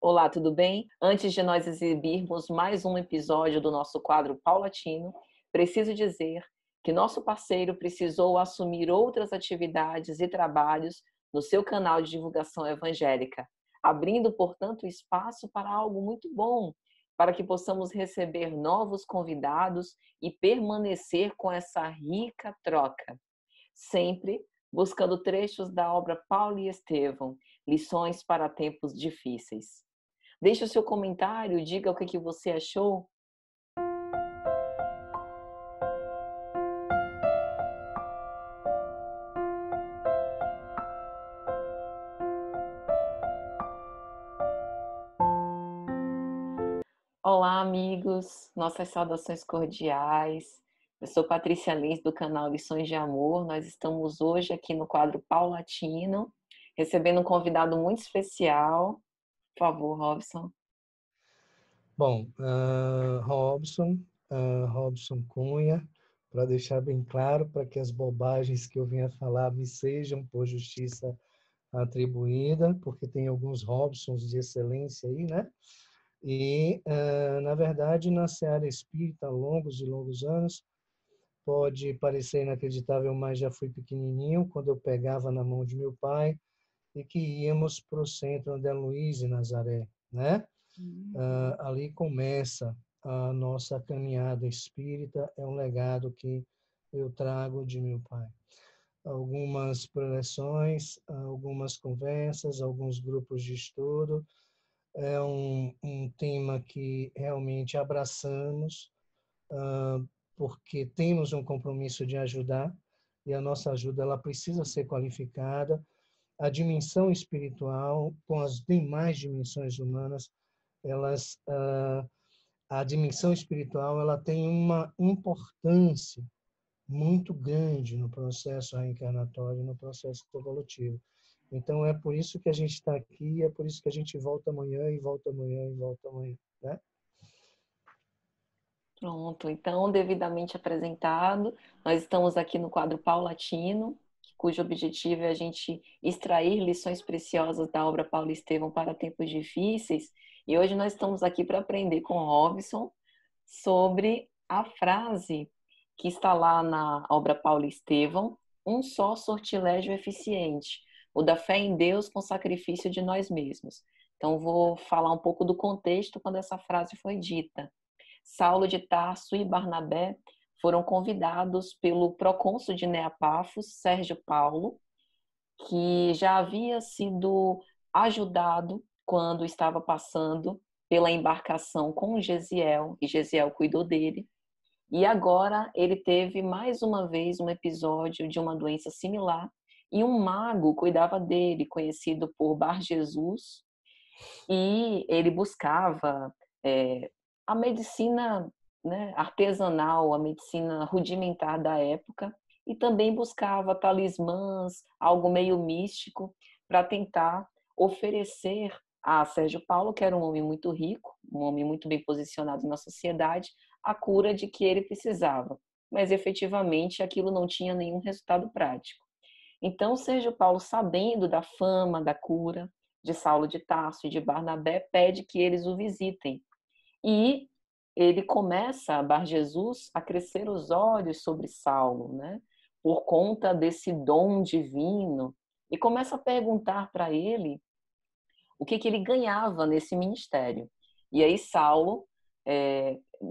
Olá, tudo bem? Antes de nós exibirmos mais um episódio do nosso quadro paulatino, preciso dizer que nosso parceiro precisou assumir outras atividades e trabalhos no seu canal de divulgação evangélica, abrindo, portanto, espaço para algo muito bom, para que possamos receber novos convidados e permanecer com essa rica troca, sempre buscando trechos da obra Paulo e Estevão, lições para tempos difíceis. Deixe o seu comentário, diga o que você achou. Olá, amigos, nossas saudações cordiais. Eu sou Patrícia Lins, do canal Lições de Amor. Nós estamos hoje aqui no quadro Paulatino, recebendo um convidado muito especial. Por favor, Robson. Bom, Robson Cunha, para deixar bem claro, para que as bobagens que eu venha falar me sejam por justiça atribuída, porque tem alguns Robsons de excelência aí, né? E, na verdade, na seara espírita, há longos e longos anos, pode parecer inacreditável, mas já fui pequenininho, quando eu pegava na mão de meu pai e que íamos para o centro André Luiz e Nazaré, né? Ali começa a nossa caminhada espírita, é um legado que eu trago de meu pai. Algumas preleções, algumas conversas, alguns grupos de estudo. É um tema que realmente abraçamos, porque temos um compromisso de ajudar, e a nossa ajuda ela precisa ser qualificada. A dimensão espiritual, com as demais dimensões humanas, elas a dimensão espiritual ela tem uma importância muito grande no processo reencarnatório, no processo evolutivo. Então, é por isso que a gente está aqui, é por isso que a gente volta amanhã e volta amanhã e volta amanhã, né? Pronto, então, devidamente apresentado, nós estamos aqui no quadro Paulatino, cujo objetivo é a gente extrair lições preciosas da obra Paulo e Estevão para tempos difíceis. E hoje nós estamos aqui para aprender com o Robson sobre a frase que está lá na obra Paulo e Estevão: um só sortilégio eficiente, o da fé em Deus com sacrifício de nós mesmos. Então, vou falar um pouco do contexto quando essa frase foi dita. Saulo de Tarso e Barnabé foram convidados pelo procônsul de Neapafos, Sérgio Paulo, que já havia sido ajudado quando estava passando pela embarcação com Gesiel, e Gesiel cuidou dele. E agora ele teve mais uma vez um episódio de uma doença similar, e um mago cuidava dele, conhecido por Bar Jesus, e ele buscava a medicina, né, artesanal, a medicina rudimentar da época, e também buscava talismãs, algo meio místico, para tentar oferecer a Sérgio Paulo, que era um homem muito rico, um homem muito bem posicionado na sociedade, a cura de que ele precisava. Mas efetivamente aquilo não tinha nenhum resultado prático. Então, Sérgio Paulo, sabendo da fama, da cura de Saulo de Tarso e de Barnabé, pede que eles o visitem. E ele começa, Bar Jesus, a crescer os olhos sobre Saulo, né? Por conta desse dom divino, e começa a perguntar para ele o que ele ganhava nesse ministério. E aí Saulo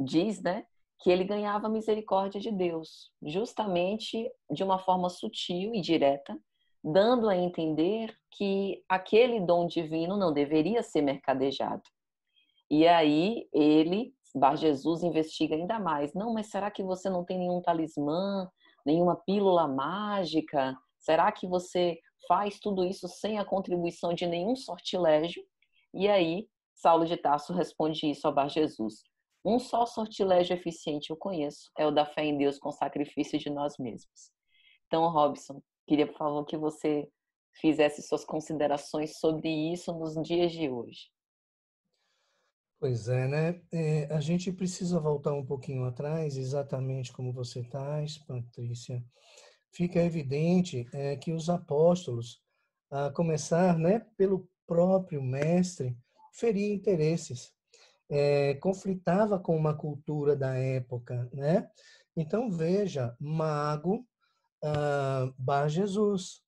diz, né, que ele ganhava a misericórdia de Deus, justamente de uma forma sutil e direta, dando a entender que aquele dom divino não deveria ser mercadejado. E aí Bar Jesus, investiga ainda mais. Não, mas será que você não tem nenhum talismã, nenhuma pílula mágica? Será que você faz tudo isso sem a contribuição de nenhum sortilégio? E aí Saulo de Tarso responde isso a Bar Jesus: um só sortilégio eficiente eu conheço, é o da fé em Deus com sacrifício de nós mesmos. Então, Robson, queria, por favor, que você fizesse suas considerações sobre isso nos dias de hoje. Pois é, né? A gente precisa voltar um pouquinho atrás, exatamente como você estás, Patrícia. Fica evidente que os apóstolos, a começar, né, pelo próprio mestre, feria interesses, conflitava com uma cultura da época, né? Então, veja, mago, Bar Jesus.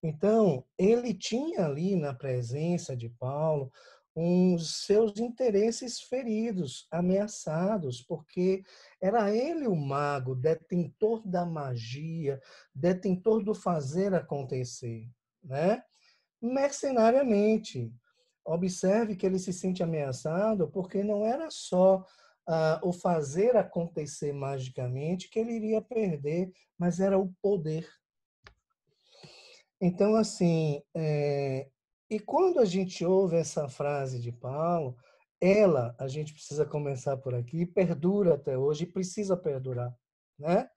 Então, ele tinha ali na presença de Paulo os seus interesses feridos, ameaçados, porque era ele o mago, detentor da magia, detentor do fazer acontecer, né? Mercenariamente. Observe que ele se sente ameaçado porque não era só o fazer acontecer magicamente que ele iria perder, mas era o poder. Então, assim, e quando a gente ouve essa frase de Paulo, a gente precisa começar por aqui, perdura até hoje e precisa perdurar, né?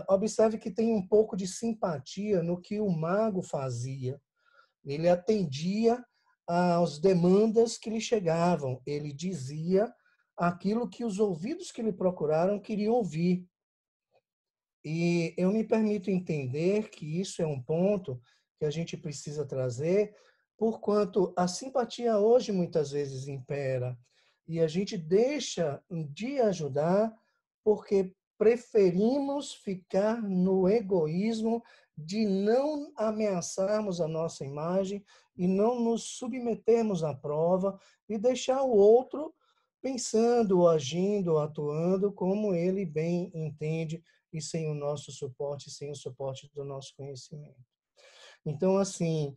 Observe que tem um pouco de simpatia no que o mago fazia. Ele atendia às demandas que lhe chegavam. Ele dizia aquilo que os ouvidos que lhe procuraram queriam ouvir. E eu me permito entender que isso é um ponto que a gente precisa trazer, porquanto a simpatia hoje muitas vezes impera e a gente deixa de ajudar porque preferimos ficar no egoísmo de não ameaçarmos a nossa imagem e não nos submetermos à prova e deixar o outro pensando, agindo, atuando como ele bem entende e sem o nosso suporte, sem o suporte do nosso conhecimento. Então, assim,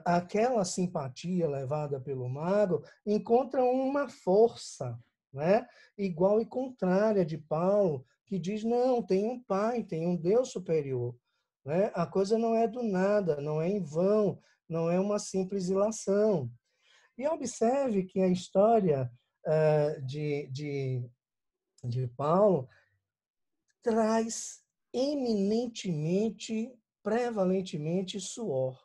aquela simpatia levada pelo mago encontra uma força, né? Igual e contrária de Paulo, que diz, não, tem um Pai, tem um Deus superior. Né? A coisa não é do nada, não é em vão, não é uma simples ilação. E observe que a história de Paulo traz eminentemente, prevalentemente suor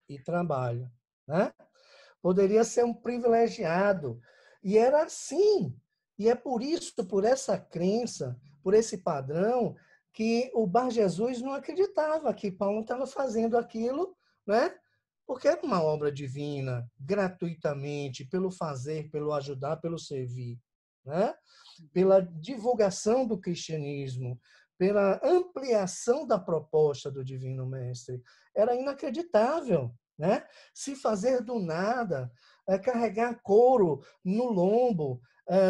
e trabalho, né? Poderia ser um privilegiado. E era assim. E é por isso, por essa crença, por esse padrão, que o Bar Jesus não acreditava que Paulo estava fazendo aquilo, né? Porque era uma obra divina, gratuitamente, pelo fazer, pelo ajudar, pelo servir, né? Pela divulgação do cristianismo, pela ampliação da proposta do Divino Mestre. Era inacreditável, né? Se fazer do nada, carregar couro no lombo,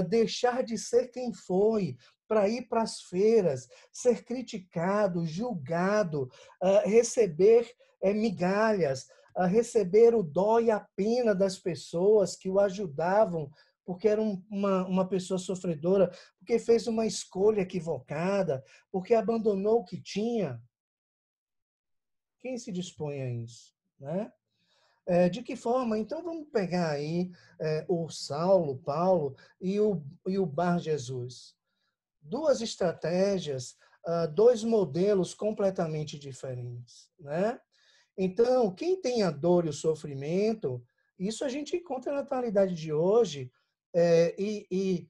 deixar de ser quem foi, para ir para as feiras, ser criticado, julgado, receber migalhas, receber o dó e a pena das pessoas que o ajudavam porque era uma pessoa sofredora, porque fez uma escolha equivocada, porque abandonou o que tinha. Quem se dispõe a isso? Né? De que forma? Então, vamos pegar aí o Saulo, Paulo e o Bar Jesus. Duas estratégias, dois modelos completamente diferentes. Né? Então, quem tem a dor e o sofrimento, isso a gente encontra na atualidade de hoje, e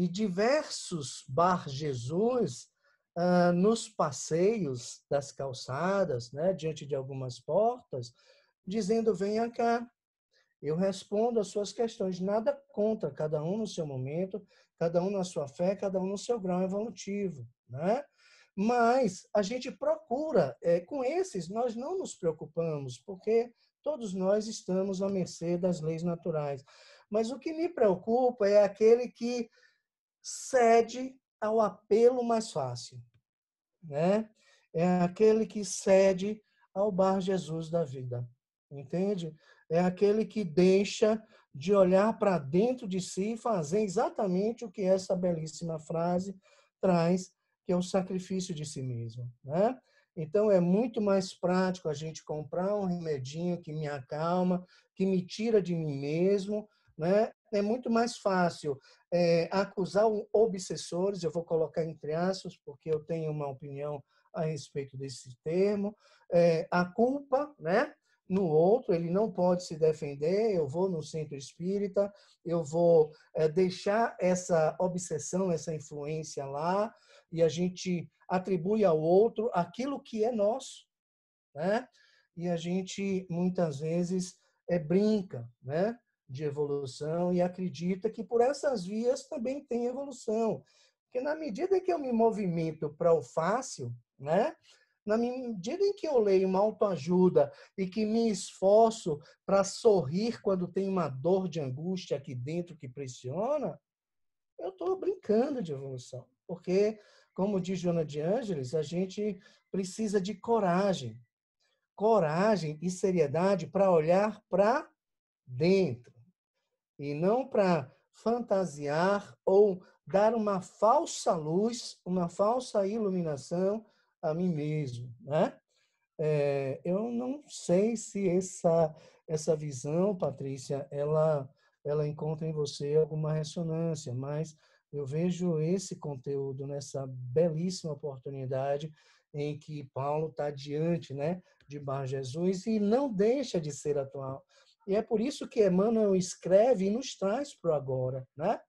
diversos Bar Jesus nos passeios das calçadas, né, diante de algumas portas, dizendo: venha cá, eu respondo às suas questões, nada contra, cada um no seu momento, cada um na sua fé, cada um no seu grau evolutivo, né? Mas a gente procura, com esses nós não nos preocupamos, porque todos nós estamos à mercê das leis naturais. Mas o que me preocupa é aquele que cede ao apelo mais fácil, né? É aquele que cede ao Bar Jesus da vida, entende? É aquele que deixa de olhar para dentro de si e fazer exatamente o que essa belíssima frase traz, que é o sacrifício de si mesmo, né? Então, é muito mais prático a gente comprar um remedinho que me acalma, que me tira de mim mesmo, né? É muito mais fácil acusar obsessores, eu vou colocar entre aspas, porque eu tenho uma opinião a respeito desse termo, a culpa, né? No outro, ele não pode se defender, eu vou no centro espírita, eu vou deixar essa obsessão, essa influência lá, e a gente atribui ao outro aquilo que é nosso, né? E a gente, muitas vezes, brinca, né? de evolução e acredita que por essas vias também tem evolução. Porque na medida em que eu me movimento para o fácil, né? Na medida em que eu leio uma autoajuda e que me esforço para sorrir quando tem uma dor de angústia aqui dentro que pressiona, eu estou brincando de evolução. Porque, como diz Joana de Ângeles, a gente precisa de coragem. Coragem e seriedade para olhar para dentro e não para fantasiar ou dar uma falsa luz, uma falsa iluminação a mim mesmo, né? Eu não sei se essa visão, Patrícia, ela encontra em você alguma ressonância, mas eu vejo esse conteúdo nessa belíssima oportunidade em que Paulo está diante, né, de Bar Jesus e não deixa de ser atual. E é por isso que Emmanuel escreve e nos traz para o agora, né?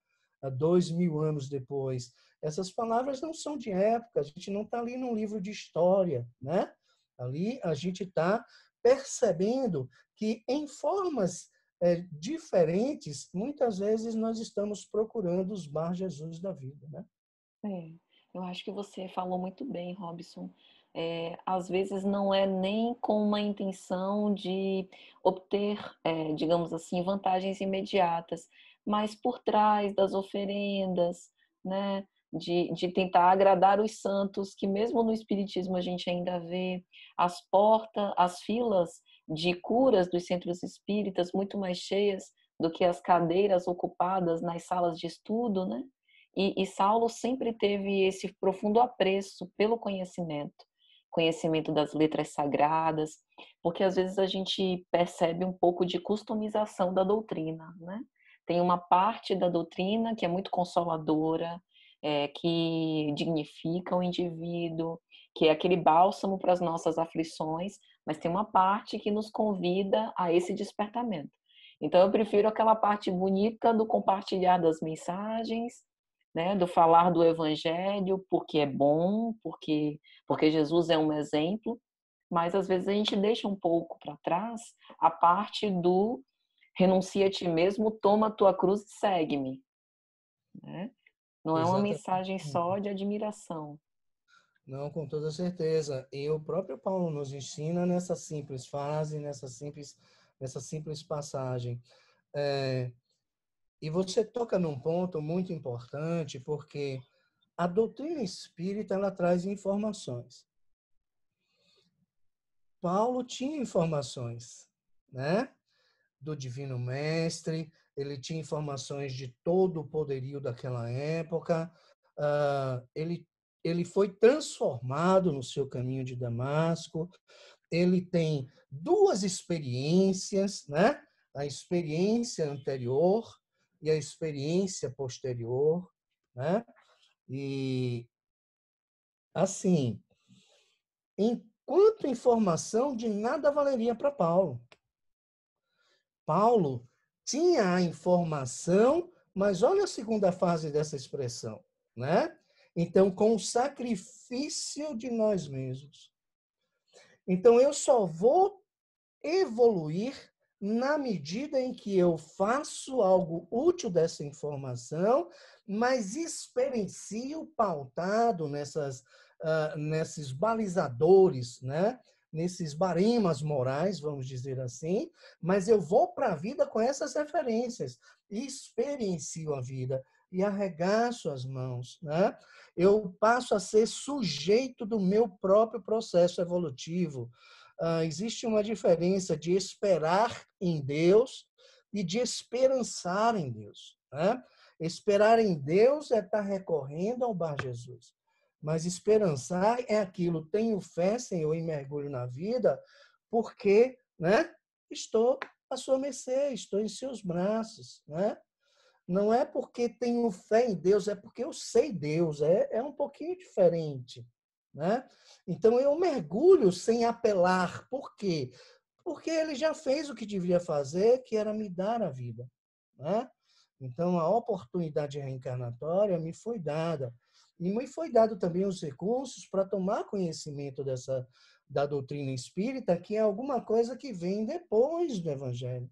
Há 2000 anos depois. Essas palavras não são de época, a gente não está ali num livro de história, né? Ali a gente está percebendo que em formas diferentes, muitas vezes nós estamos procurando os Bar Jesus da vida, né? Eu acho que você falou muito bem, Robson. Às vezes não é nem com uma intenção de obter, digamos assim, vantagens imediatas, mas por trás das oferendas, né, de tentar agradar os santos, que mesmo no Espiritismo a gente ainda vê as portas, as filas de curas dos centros espíritas muito mais cheias do que as cadeiras ocupadas nas salas de estudo, né? E Saulo sempre teve esse profundo apreço pelo conhecimento, conhecimento das letras sagradas, porque às vezes a gente percebe um pouco de customização da doutrina, né? Tem uma parte da doutrina que é muito consoladora, que dignifica o indivíduo, que é aquele bálsamo para as nossas aflições, mas tem uma parte que nos convida a esse despertamento. Então eu prefiro aquela parte bonita do compartilhar das mensagens, né, do falar do evangelho, porque é bom, porque Jesus é um exemplo, mas às vezes a gente deixa um pouco para trás a parte do renuncia a ti mesmo, toma a tua cruz e segue-me, né? Não é uma Exatamente. mensagem só de admiração. Não, com toda certeza. E o próprio Paulo nos ensina nessa simples frase, nessa simples passagem. E você toca num ponto muito importante, porque a doutrina espírita ela traz informações. Paulo tinha informações, né? Do Divino Mestre, ele tinha informações de todo o poderio daquela época, ele foi transformado no seu caminho de Damasco, ele tem duas experiências, né? A experiência anterior e a experiência posterior, né? E, assim, enquanto informação, de nada valeria para Paulo. Paulo tinha a informação, mas olha a segunda fase dessa expressão, né? Então, com o sacrifício de nós mesmos. Então, eu só vou evoluir na medida em que eu faço algo útil dessa informação, mas experiencio pautado nesses balizadores, né? Nesses baremas morais, vamos dizer assim, mas eu vou para a vida com essas referências, e experiencio a vida e arregaço as mãos, né? Eu passo a ser sujeito do meu próprio processo evolutivo. Existe uma diferença de esperar em Deus e de esperançar em Deus, né? Esperar em Deus é estar recorrendo ao Bar Jesus. Mas esperançar é aquilo, tenho fé, Senhor, e mergulho na vida, porque, né, estou à sua mercê, estou em seus braços, né? Não é porque tenho fé em Deus, é porque eu sei Deus, é um pouquinho diferente, né? Então eu mergulho sem apelar. Por quê? Porque ele já fez o que devia fazer, que era me dar a vida, né? Então a oportunidade reencarnatória me foi dada. E me foi dado também os recursos para tomar conhecimento da doutrina espírita, que é alguma coisa que vem depois do evangelho,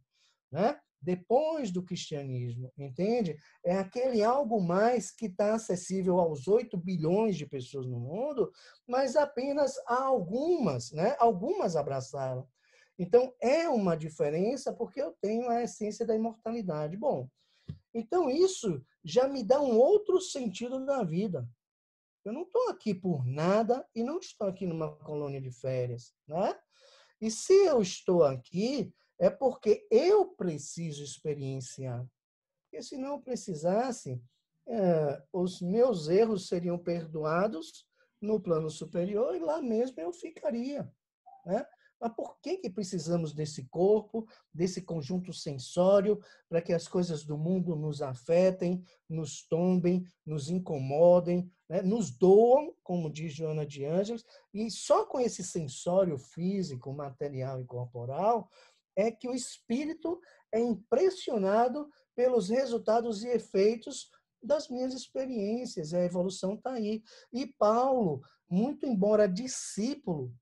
né? depois do cristianismo, entende? É aquele algo mais que está acessível aos 8 bilhões de pessoas no mundo, mas apenas a algumas, né? Algumas abraçaram. Então, é uma diferença porque eu tenho a essência da imortalidade. Bom, então isso já me dá um outro sentido na vida. Eu não estou aqui por nada e não estou aqui numa colônia de férias, né? E se eu estou aqui, é porque eu preciso experienciar. Porque se não precisasse, os meus erros seriam perdoados no plano superior e lá mesmo eu ficaria, né? Mas por que que precisamos desse corpo, desse conjunto sensório, para que as coisas do mundo nos afetem, nos tombem, nos incomodem, né? Nos doam, como diz Joana de Ângeles, e só com esse sensório físico, material e corporal é que o espírito é impressionado pelos resultados e efeitos das minhas experiências. A evolução está aí. E Paulo, muito embora discípulo,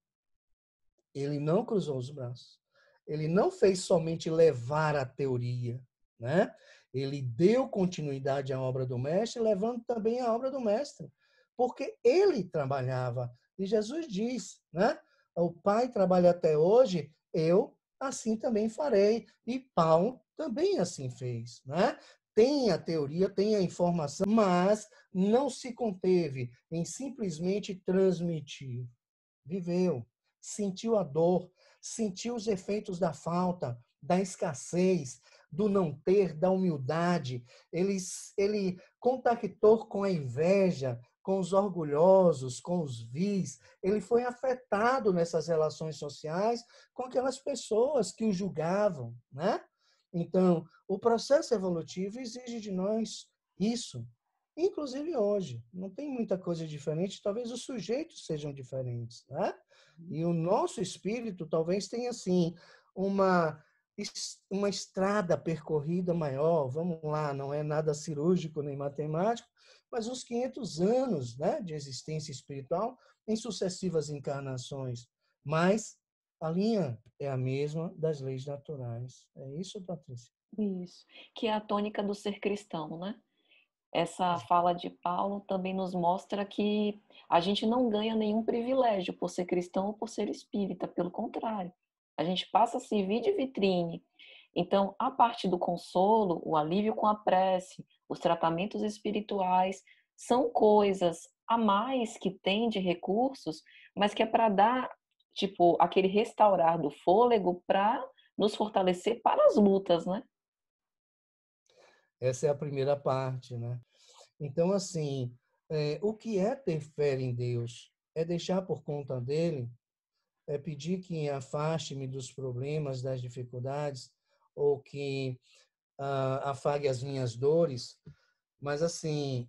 ele não cruzou os braços. Ele não fez somente levar a teoria, né? Ele deu continuidade à obra do mestre, levando também a obra do mestre, porque ele trabalhava. E Jesus diz, né? O Pai trabalha até hoje, eu assim também farei. E Paulo também assim fez, né? Tem a teoria, tem a informação, mas não se conteve em simplesmente transmitir. Viveu, sentiu a dor, sentiu os efeitos da falta, da escassez, do não ter, da humildade. Ele contactou com a inveja, com os orgulhosos, com os vis. Ele foi afetado nessas relações sociais com aquelas pessoas que o julgavam, né? Então, o processo evolutivo exige de nós isso. Inclusive hoje, não tem muita coisa diferente, talvez os sujeitos sejam diferentes, né? E o nosso espírito talvez tenha, assim, uma, uma estrada percorrida maior, vamos lá, não é nada cirúrgico nem matemático, mas uns 500 anos, né, de existência espiritual em sucessivas encarnações. Mas a linha é a mesma das leis naturais. É isso, Patrícia? Isso. Que é a tônica do ser cristão, né? Essa fala de Paulo também nos mostra que a gente não ganha nenhum privilégio por ser cristão ou por ser espírita, pelo contrário. A gente passa a servir de vitrine. Então, a parte do consolo, o alívio com a prece, os tratamentos espirituais, são coisas a mais que tem de recursos, mas que é para dar, tipo, aquele restaurar do fôlego para nos fortalecer para as lutas, né? Essa é a primeira parte, né? Então, assim, o que é ter fé em Deus? É deixar por conta dele, é pedir que afaste-me dos problemas, das dificuldades, ou que afague as minhas dores. Mas, assim,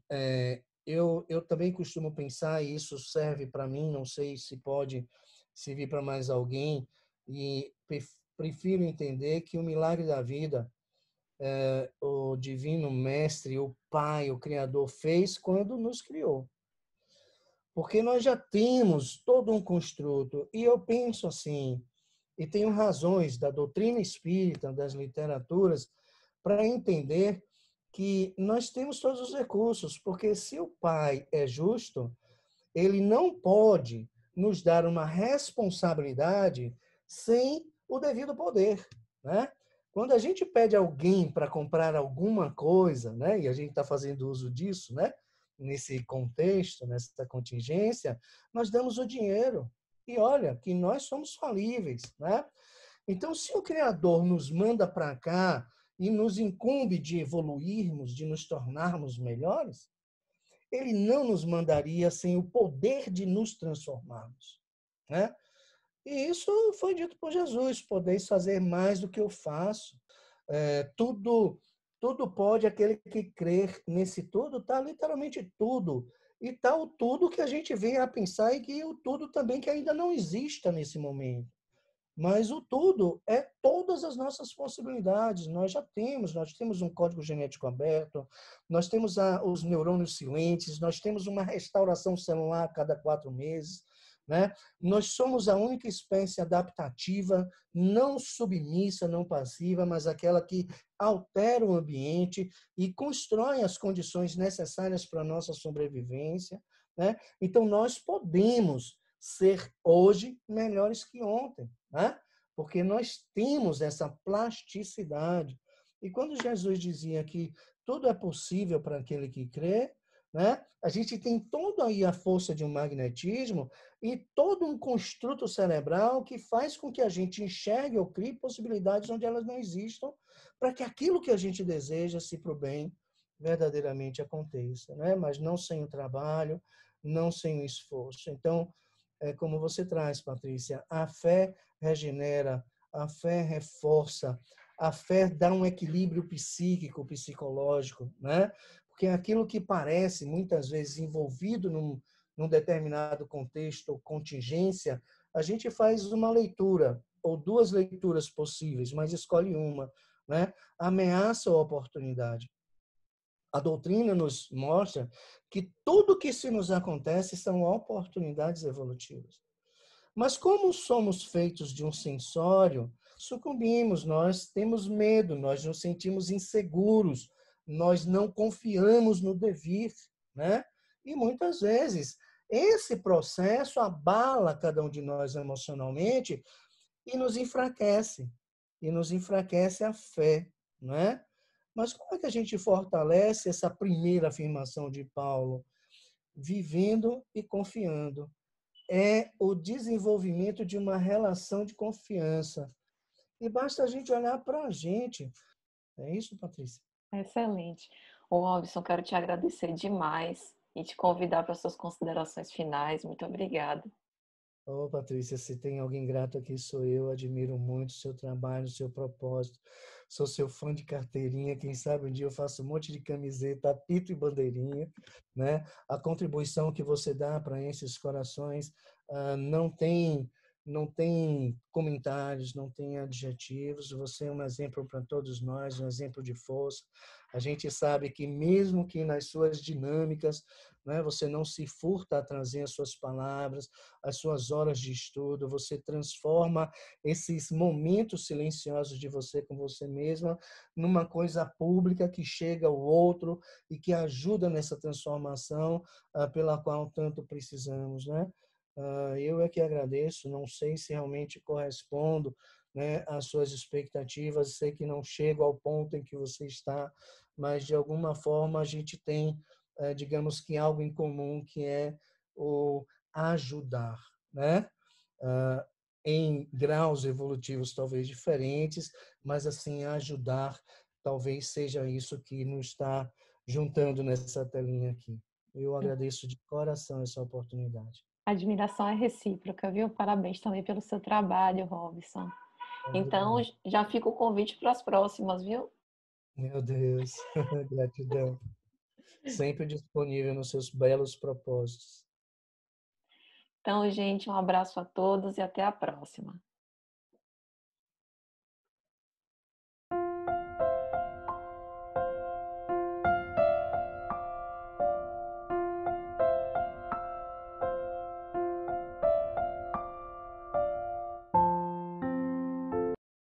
eu também costumo pensar, e isso serve para mim, não sei se pode servir para mais alguém, e prefiro entender que o milagre da vida o divino mestre, o Pai, o Criador fez quando nos criou. Porque nós já temos todo um construto. E eu penso assim, e tenho razões da doutrina espírita, das literaturas, para entender que nós temos todos os recursos, porque se o Pai é justo, ele não pode nos dar uma responsabilidade sem o devido poder, né? Quando a gente pede alguém para comprar alguma coisa, né, e a gente está fazendo uso disso, né, nesse contexto, nessa contingência, nós damos o dinheiro. E olha, que nós somos falíveis, né? Então, se o Criador nos manda para cá e nos incumbe de evoluirmos, de nos tornarmos melhores, ele não nos mandaria sem o poder de nos transformarmos, né? E isso foi dito por Jesus: podeis fazer mais do que eu faço. Tudo pode aquele que crer. Nesse tudo está literalmente tudo. E está o tudo que a gente vem a pensar e que o tudo também que ainda não exista nesse momento. Mas o tudo é todas as nossas possibilidades. Nós temos um código genético aberto, nós temos os neurônios silentes, nós temos uma restauração celular a cada 4 meses, né? Nós somos a única espécie adaptativa, não submissa, não passiva, mas aquela que altera o ambiente e constrói as condições necessárias para a nossa sobrevivência, né? Então, nós podemos ser hoje melhores que ontem, né? Porque nós temos essa plasticidade. E quando Jesus dizia que tudo é possível para aquele que crê, né? A gente tem toda aí a força de um magnetismo e todo um construto cerebral que faz com que a gente enxergue ou crie possibilidades onde elas não existam, para que aquilo que a gente deseja, se para o bem, verdadeiramente aconteça, né? Mas não sem o trabalho, não sem o esforço. Então, é como você traz, Patrícia, a fé regenera, a fé reforça, a fé dá um equilíbrio psíquico, psicológico, né? Porque aquilo que parece, muitas vezes, envolvido num determinado contexto ou contingência, a gente faz uma leitura, ou duas leituras possíveis, mas escolhe uma, né? Ameaça ou oportunidade. A doutrina nos mostra que tudo que se nos acontece são oportunidades evolutivas. Mas como somos feitos de um sensório, sucumbimos, nós temos medo, nós nos sentimos inseguros, nós não confiamos no devir, né? E muitas vezes esse processo abala cada um de nós emocionalmente e nos enfraquece a fé, né? Mas como é que a gente fortalece essa primeira afirmação de Paulo? Vivendo e confiando. É o desenvolvimento de uma relação de confiança. E basta a gente olhar para a gente. É isso, Patrícia? Excelente. Ô, Robson, quero te agradecer demais e te convidar para suas considerações finais. Muito obrigada. Ô, Patrícia, se tem alguém grato aqui, sou eu. Admiro muito o seu trabalho, o seu propósito. Sou seu fã de carteirinha. Quem sabe um dia eu faço um monte de camiseta, apito e bandeirinha, né? A contribuição que você dá para esses corações não tem comentários, não tem adjetivos. Você é um exemplo para todos nós, um exemplo de força. A gente sabe que mesmo que nas suas dinâmicas, né, você não se furta a trazer as suas palavras, as suas horas de estudo, você transforma esses momentos silenciosos de você com você mesma numa coisa pública que chega ao outro e que ajuda nessa transformação pela qual tanto precisamos, né? Eu é que agradeço, não sei se realmente correspondo, né, às suas expectativas, sei que não chego ao ponto em que você está, mas de alguma forma a gente tem, digamos que algo em comum, que é o ajudar, né? Ah, em graus evolutivos talvez diferentes, mas assim ajudar talvez seja isso que nos está juntando nessa telinha aqui. Eu agradeço de coração essa oportunidade. A admiração é recíproca, viu? Parabéns também pelo seu trabalho, Robson. Então, Obrigado. já fica o convite para as próximas, viu? Meu Deus, gratidão. Sempre disponível nos seus belos propósitos. Então, gente, um abraço a todos e até a próxima.